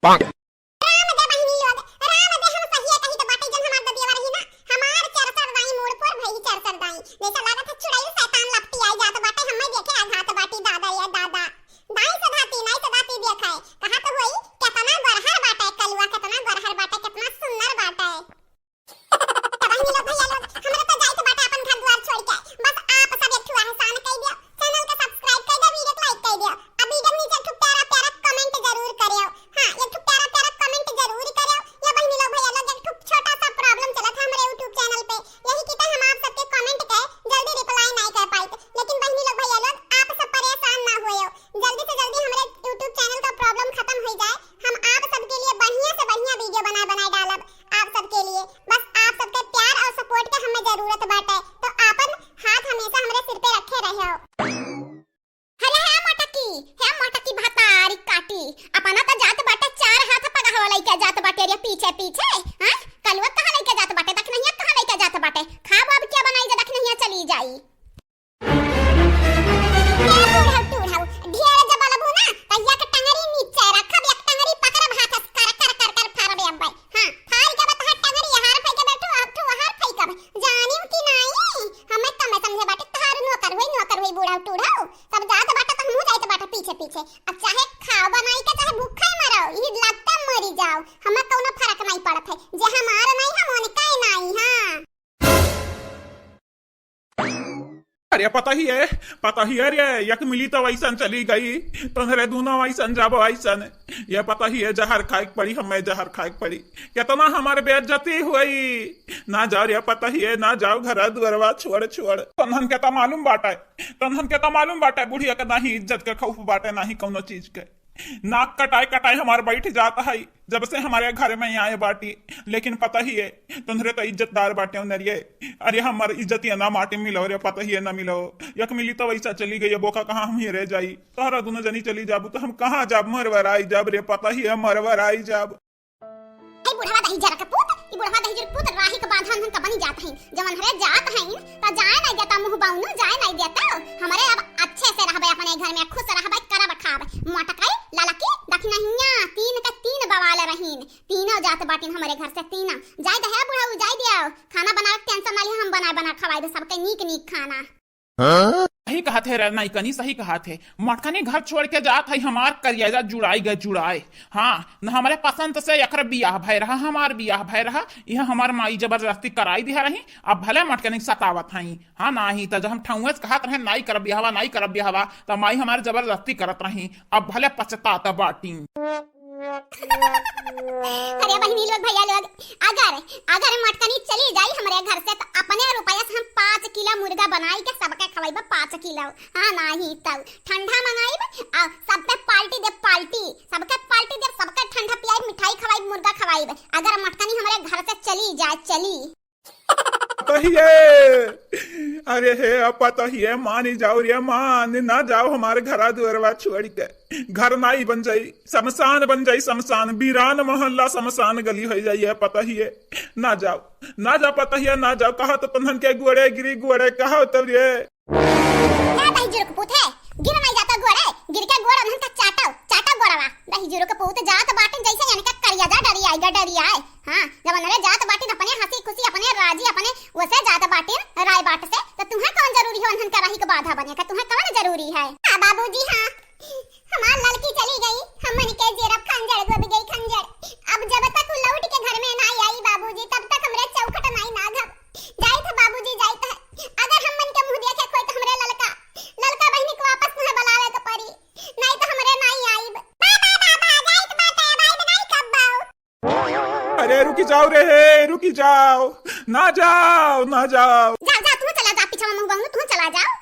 राम दे बहिनी लोग, राम दे हम सहिए कही तो बाटे जन हमार ददिया रही ना, हमार चरसर दाई मोड़ पर भई चरसर दाई जैसा लागत है चुड़ैल शैतान लपटी आई जात बाटे हमें देखे आघात बाटी दादा या दादा दाई सदाती नहीं सदाती देखाए कहा तो होई कितना गरहर बाटे कलुआ कितना गरहर बाटे कितना सुंदर बाटे बहिनी लोग भैया लोग हमरा तो जाई तो बाटे अपन घर द्वार छोड़ के बस आप सब एक ठुआ एहसान कह दियो, चैनल को सब्सक्राइब कर दो, वीडियो को लाइक कर दियो, अब वीडियो नीचे ठुक प्यारा प्यारा कमेंट जरूर करियो। हां ये ठुक प्यारा प्यारा कमेंट जरूर करियो। या बहिनी लोग भैया लोग एक ठुक छोटा सा प्रॉब्लम चला था हमारे YouTube चैनल पे, यही की हम आप सबके कमेंट के जल्दी रिप्लाई नहीं कर पाए, लेकिन बहिनी लोग भैया लोग आप सब परेशान ना होयो, जल्दी से जल्दी हमारे YouTube चैनल का प्रॉब्लम खत्म हो जाए, हम आप सबके लिए बढ़िया से बढ़िया वीडियो बनाए डालब आप सबके लिए, बस आप सबके प्यार और सपोर्ट के हमें जरूरत बाटे, तो आपन हाथ हमेशा हमारे सिर पे रखे रहो। हले है मोटकी भातारी काटी अपना तो जात बाटे चार हाथ पगावा लइके जात बाटे रे पीछे पीछे, हां कलवा कहां लइके जात बाटे देख नहीं कहां लइके जात बाटे, खाब अब क्या बनाई जे देख नहीं चली जाई तू ढाऊ ढेर जबल बुना तैया के टंगरी नीचे रखब एक टंगरी पकड़ब हाथ कर कर कर कर फारबे अब्बे, हां फार के बत हाथ टंगरी हार फेंके बैठो अब तू हार फेंकब जानिम कि नहीं हमें तमे समझे बाटे तार नौकर होई बूढ़ा तू ढाऊ सब जात बाटे तो हम जाइत बाटे पीछे पीछे, अब चाहे खाओ बनाई के चाहे भूखा ही मरो ई लगता मरी जाओ हमें कोनो फर्क नहीं पड़त है, जे हमार नहीं हम उनका ही नहीं। हां अरे पता ही है रे यक मिली तो वैसन चली गई तुम्हारे दोनों वैसन जाबो वैसन, ये पता ही है जहर खाए पड़ी हमें जहर खाए पड़ी कितना हमारे बेइज्जती हुई ना जाओ रे पता ही है ना जाओ घर दुआरवा छोड़ तन्हन के तो मालूम बाटे बुढ़िया के नहीं इज्जत के खौफ बाटे नहीं कोनो चीज के, नाक कटाई हमारे बैठ जाता है जब से हमारे घर में आए बाटी, लेकिन पता ही है तुम्हारे तो इज्जतदार बाटे नरिये, अरे हमारे इज्जत ना माटी मिलो रे पता ही है ना मिलो यक मिली तो वैसा चली गई बोका कहाँ हम ही रह जाई तोहरा दोनों जनी चली जाबू तो हम कहाँ जाब मरवर आई जाब रे पता ही है मरवर आई जाब। बुढ़वा दही जरा के पुत ई बुढ़वा दही जरा पुत राही के बांधन हम कबनी जात हैं जवन हरे जात हैं त जाए नहीं देता मुंह बाउनु जाए नहीं देता हमारे अब अच्छे से रहबे अपने घर में खुश रहबे करब खाब मटकाई लालकी दखना हिया तीन के तीन बवाल रहीन तीनों जात बाटिन हमारे घर से तीना जाए दे बुढ़ा जाए दियो खाना बनावे टेंशन ना ली हम बना खवाई दे सबके नीक खाना। सही कहा थे नहीं कनी सही कहा थे मटकनी घर छोड़ के जात है हमार करिया जुड़ाए हाँ न हमारे पसंद से यकर बियाह भय रहा हमार बियाह भय रहा यह हमार माई जबरदस्ती कराई दिया रही अब भले मटकनी सतावत हई हाँ नहीं तो जब हम ठौए कहत रहे नहीं करब बियाहवा तो माई हमारे जबरदस्ती करत रही अब भले पछतात बाटी। अरे बहनी लोग भैया लोग अगर मटकनी चली जाई हमारे घर से तो अपने रुपया से हम 5 किलो मुर्गा बनाई के सबके खवाइब 5 किलो, हां नहीं तब ठंडा मंगाइब आ सबके पार्टी दे सबके ठंडा पियाई मिठाई खवाइब मुर्गा खवाइब अगर मटकनी हमारे घर से चली जाए चली। अरे हे पता ही है मान जाओ रे मान ना जाओ हमारे घर दुआरवा छोड़ के घर नाई बन जाई शमशान वीरान मोहल्ला शमशान गली हो जाई है पता ही है ना जाओ पता ही है ना जाओ कहा तो तन्हन के गुड़े गिरी गुड़े कहा तब रे क्या दही जुरो के पूत है गिर नहीं जाता गुड़े गिर के गुड़ उन्हन का चाटा गोड़वा दही जुरो के पूत जात बाटे जैसे यानी का करिया जा डरी आए हां जब नरे जात बाटे अपने हंसी खुशी अपने राजी अपने वैसे जात बाटे राय बाट से तो तुम्हें कौन जरूरी है उन्हन का रही के बाधा बने का तुम्हें कौन जरूरी है। हां बाबूजी हां हमार लड़की चली गई हमन के जेरब खंजर गोब गई खंजर अब जब तक लौट के घर में ना आई बाबूजी तब तक हमरे चौखट नहीं ना घब जाई था बाबूजी जाई था अगर हमन के मुंह देखे कोई तो हमरे लड़का बहनी को वापस न बुलावे के पड़ी नहीं तो हमरे नहीं आई बाबा जाइत बाटे भाई बनाई कब बाऊ। अरे रुकी जाओ ना जाओ जा तू चला जा पीछे मुंह बाऊ तू चला जाओ